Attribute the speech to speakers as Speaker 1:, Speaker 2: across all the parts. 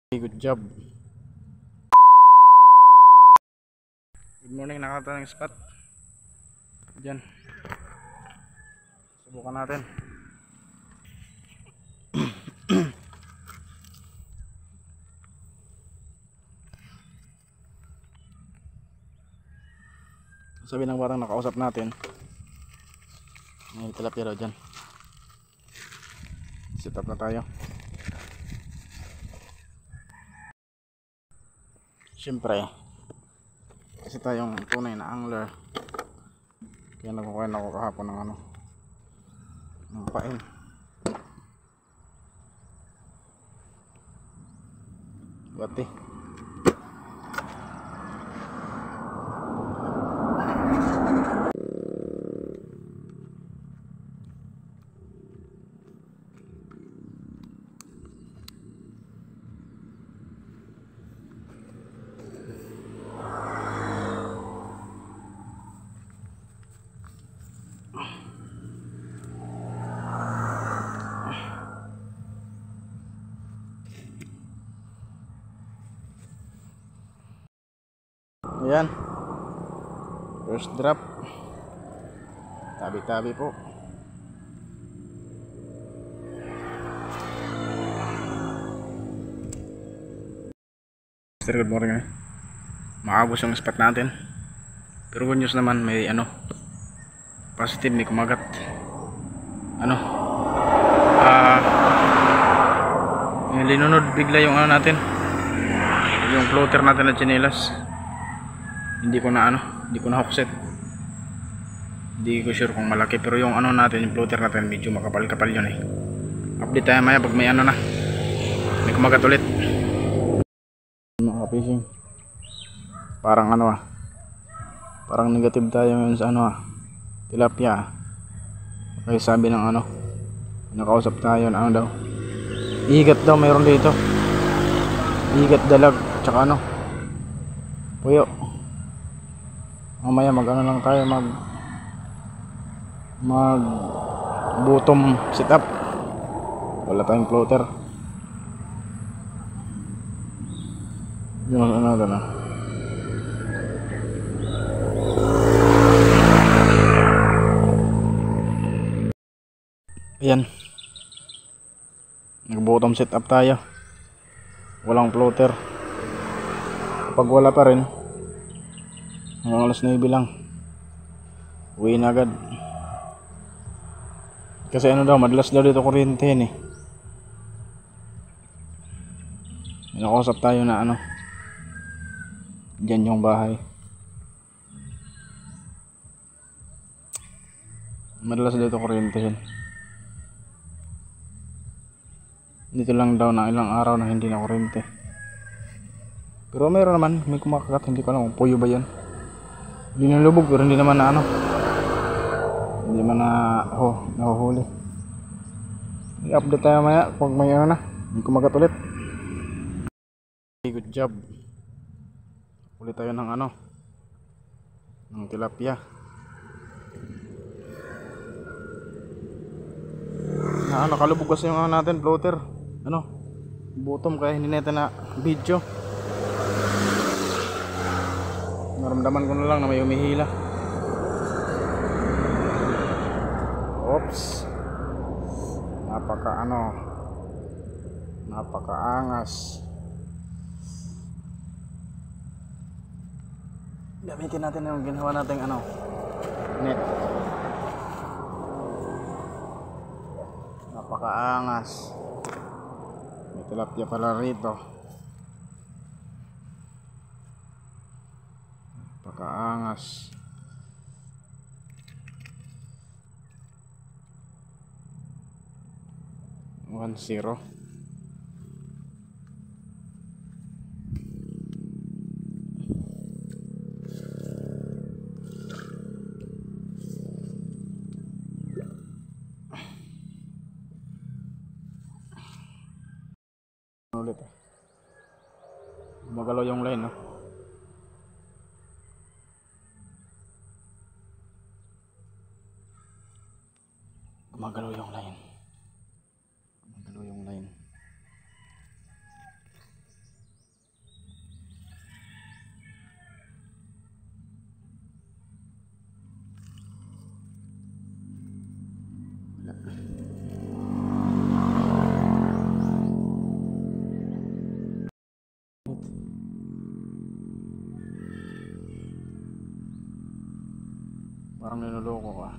Speaker 1: Good job. Good morning, nakata ng spot. Diyan. Subukan natin. Sabi ng batang nakausap natin. May tilapia daw dyan. Set up na tayo. Siyempre, kasi tayong tunay na angler, kaya nagkukuha ako kahapon ng ng pain. Bati. Ayan, first drop, tabi-tabi po. Good morning. Maabos yung spot natin, pero good news naman, may positive, may kumagat. Linunod bigla yung natin, yung floater natin na chinelas. Hindi ko na hookset. Hindi ko sure kung malaki, pero yung natin, yung floater natin, medyo makapal-kapal yun eh. Update tayo maya pag may may kumagat ulit. Mga fishing, parang parang negative tayo ngayon sa tilapia. Kaya sabi ng nakausap tayo na daw, ihigat daw mayroon dito, ihigat dalag tsaka puyo. Mamaya lang tayo, mag bottom setup. Wala tayong floater. Yun Ayan, nag bottom setup tayo, walang floater. Kapag wala pa rin, hanggang alas 9 lang, uwi na agad. Kasi madalas daw dito kuryente eh. May nakausap tayo na dyan yung bahay. Madalas dito kuryente. Dito lang daw na ilang araw na hindi na kuryente. Pero meron naman, may kumakagat, hindi ko alam kung puyo ba yun. Hindi na lubog, pero hindi naman hindi naman nahuhuli. I-update tayo maya pag may may kumagat ulit. Good job. Ulit tayo ng ng tilapia. Nakalubog kasi yung natin floater, bottom, kaya hindi natin na video. Naramdaman ko na lang na may umihila. Oops, napakaangas. Gamitin natin yung ginawa nating net. Napakaangas. May tilapia pala rito. Napakaangas. One zero. Ulit gumagalaw yung line gumagalaw yung line. Parang niloloko ka.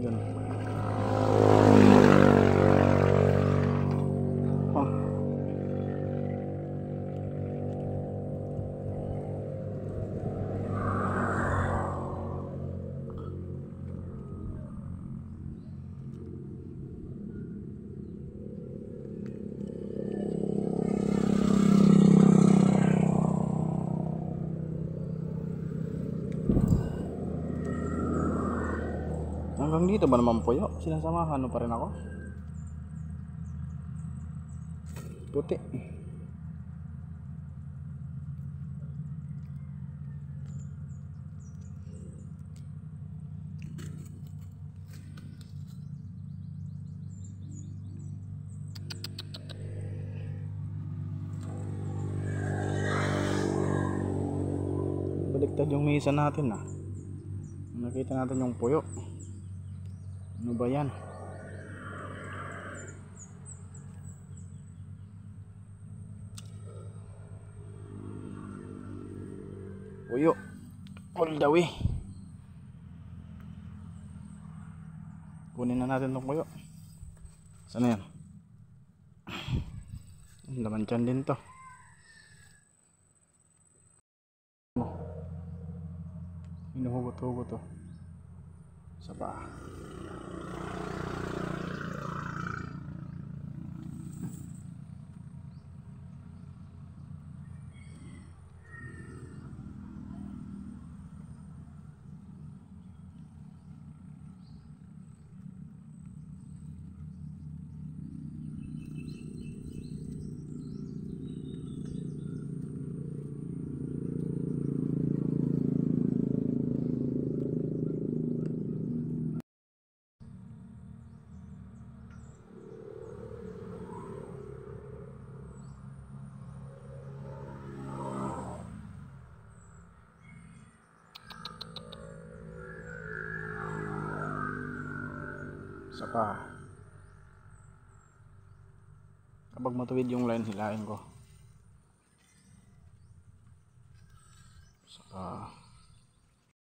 Speaker 1: Yun. Oh. Hanggang dito ba naman po yun? Sinasamahan mo pa rin ako? Puti. Baliktad yung mesa natin ah. Nakita natin yung puyo. Ano ba yan? Puyo. All the way. Kunin na natin itong puyo. Saan na yan? Laman dyan din to. Hinuhugot-hugot to. Sa paa. Saka kapag matuwid yung line, hilahin ko. Saka